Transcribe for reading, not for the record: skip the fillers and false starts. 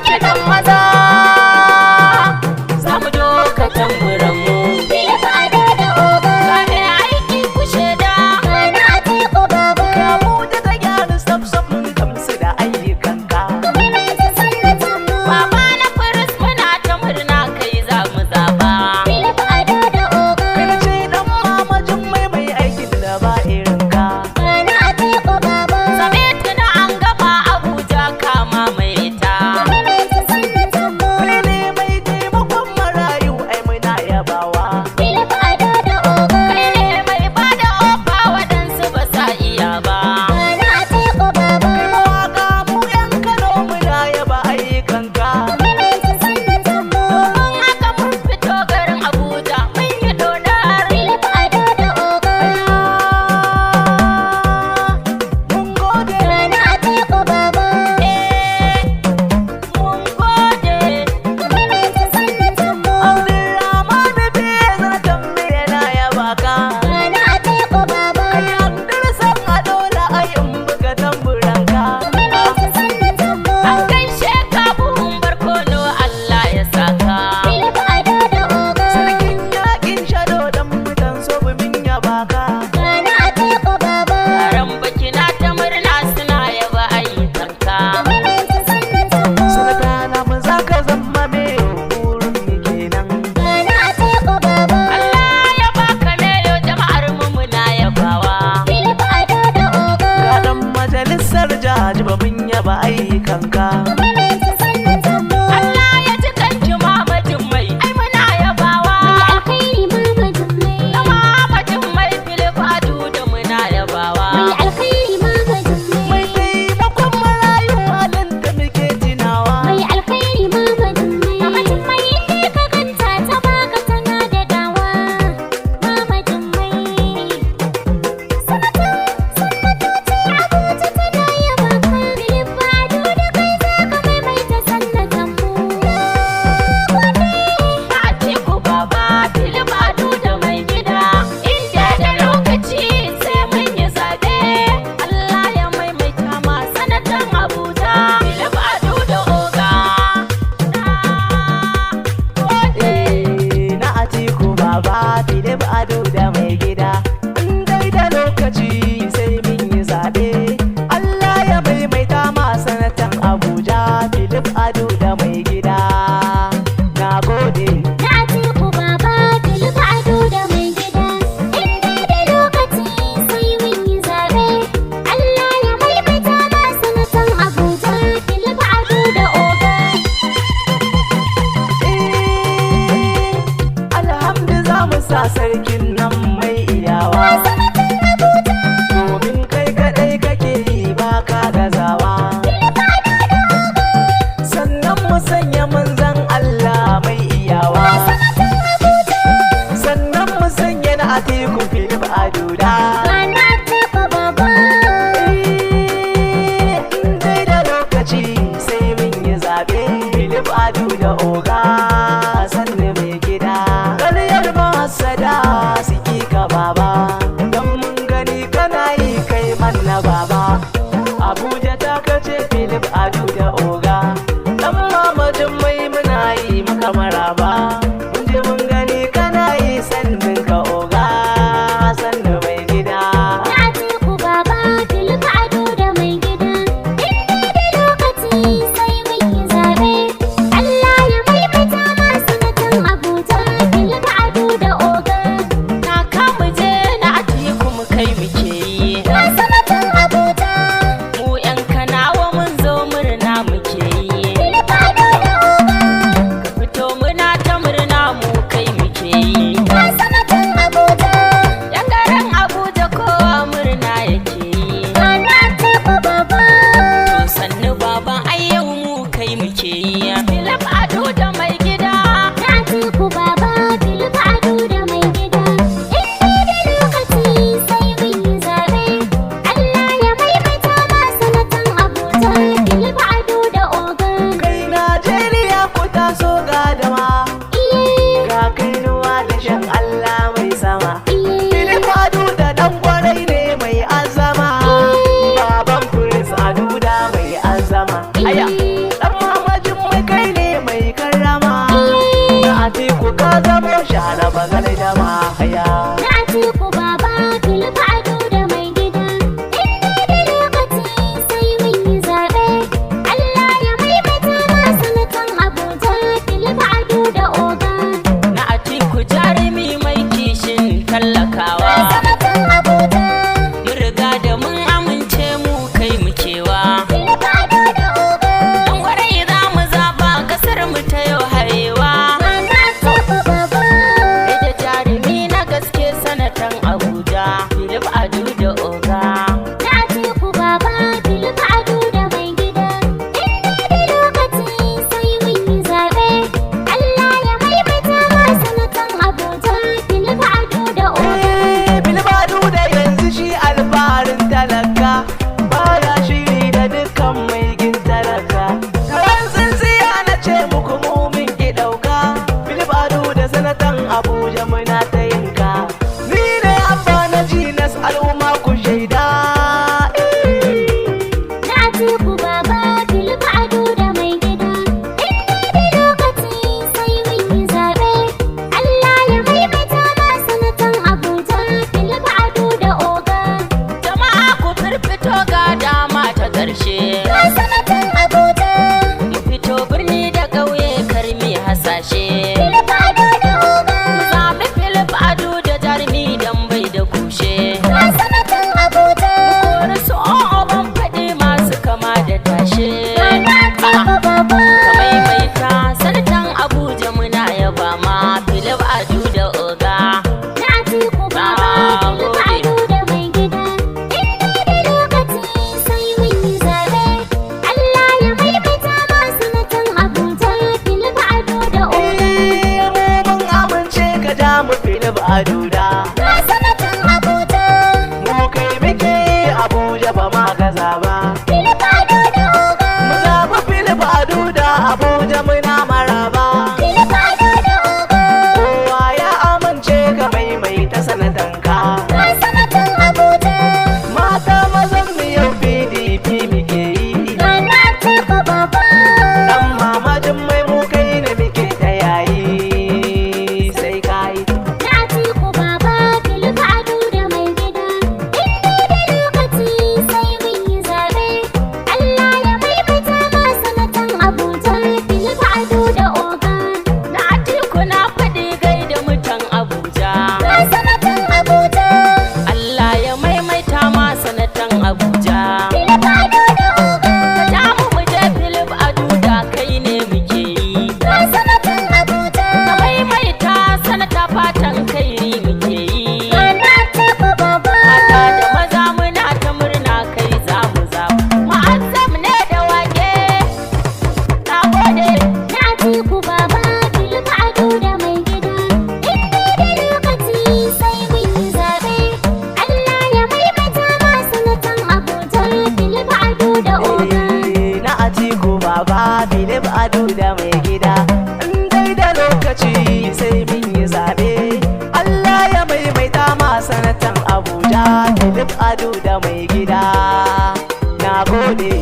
kiɗan maza za mu doka tamburan mu. Philip Ado da Oga Kame aiki ku shaida Gana Atiku Baba kamu da ta gyara sab mun gamsu da ayyukanka. Maimaita sannatan mu Baba na faris muna ta murna kai za mu zaba. Philip Ado da Oga Karce dan mamajin mai aikin da ba irinka. Gana Atiku Baba Zabe tuna an gama Abuja kama mai ta. Maimaita sannatan mu Kai ne mai taimakon marayu ai muna yabawa. Philip Ado da Oga Kai ne mai bada ofa waɗansu ba sa iya ba. Gana Atiku Baba Mawaka mu yan Kano muna yaba ayyukanka. Maimaita sannatan mu Domin haka mun fito garin Abuja mun yi dodar. Philip Ado da Oga Mun gode. Gana Atiku Baba Mun gode. Maimaita sannatan mu Abdulrahman Bezar tambaye na yaba ka. Gana Atiku Baba Kai Abdulsan Adola ayin buga tamburanka. Maimaita sannatan mu An gaishe ka buhun barkono Allah ya saka. Philip Ado da Oga Sarkin yakin shado dan mutan so min yaba ka. Gana Atiku Baba Taron baki na ta murna suna yaba ayyukanka. Maimaita sannatan mu Sanata na mun zaka zama me burin mu kenan. Gana Atiku Baba Allah ya baka meyo jama'ar mu muna yabawa. Philip Ado da Oga Ga dan majalisar jaji ba mun yaba ayyukanka. Maimaita sannatan mu Allah ya ji kanki mamajin mai ai muna yabawa. alkhairi Mama Jummai Na mamajin mai Philip Ado da muna yabawa. mai alkhairi Mama Mai Jummai taimakon marayu halin da muke tunawa. mai alkhairi Mama Jummai Mama Jummai inda ka ganta ta baka tana da dawa Mama Jummai sanatoci Abuja tana yaba ka Philip Ado da kai zaka maimaita sannatan mu Na Atiku Baba Philip Ado da mai gida. Inda da lokaci sai mun yi zaɓe. Allah ya maimaita ma sanatan Abuja Philip Ado da Oga. Na Atiku Baba Philip Ado da mai gida. In dai da lokaci sai mun yi zaɓe. Allah ya maimaita ma sanatan Abuja Philip Ado da mai gida. Na gode. Na Atiku Baba Philip Ado da mai gida inda da lokaci sai mun yi zaɓe Allah ya maimaita ma sanatan Abuja Philip Ado da Oga Alhamdu za mu sa sarkin nan mai iyawa. sanatan Abuja Domin kai kaɗai kake yi ba ka gazawa. Sannan mu sanya manzan Allah mai iyawa. Sannan mu sanya na Atiku Philip Ado da. Gana Atiku Baba In dai da lokaci sai mun yi zaɓe. Philip Ado da Oga sannu mai gida. Ƙaryar mahasada su ƙi ka baba. Don mun gani kana yi kai manna baba. Abuja ta kace Philip Ado da Oga. Dan mamajin mai muna yi maka maraba. Mun je mun gani kana yi sannin ka Oga. Sannu mai gida. Na Atiku Baba Philip Ado da mai gida inda da lokaci sai mun yi zaɓe Allah ya maimaita ma sanatan Abuja Philip Ado da Oga Kaka mu je na Atiku mu kai muke yi. na sanatan Abuja Mu 'yan Kanawa mun zo murna muke yi. Philip Ado da Oga Ka fito muna ta murna Aduda. Ga sanatan Abuja. Mu kai muke Abuja ba ma gaza ba. Philip Aduda oga. Mu zaɓi Philip Aduda Abuja muna maraba. Philip Aduda oga. Kowa ya amince ka maimaita sanatanka. Ga sanatan Abuja. Mata mazan mu yau PDP muke yi. Ga Atiku baba. Dan mamajin mai mu kai ne muke ta yayi. Sai kai. Atiku baba. Philip Aduda mai gida. In dai da lokaci sai mun yi zaɓe. Allah ya maimaita ma sanatan Abuja. Philip Aduda oga. Na Atiku na faɗi gaida mutan Abuja. Ga sanatan Abuja. Allah ya maimaita ma sanatan Abuja. Philip Aduda oga. Ja mu je Philip Aduda kai ne muke yi. Ga sanatan Abuja. Ka maimaita sanata fatan kairi muke yi. Ga Atiku baba. Mata da maza muna ta murna kai za mu zaɓa. Ma'azzam ne da wake. Na gode. Atiku baba. Philip Aduda mai gida. In dai da lokaci sai mun yi zaɓe. Allah ya maimaita ma sanatan Abuja. Philip Aduda oga. Na Atiku baba Philip Aduda mai gida. In dai da lokaci sai mun yi zaɓe. Allah ya maimaita ma sanatan Abuja Philip Aduda mai gida. Na gode.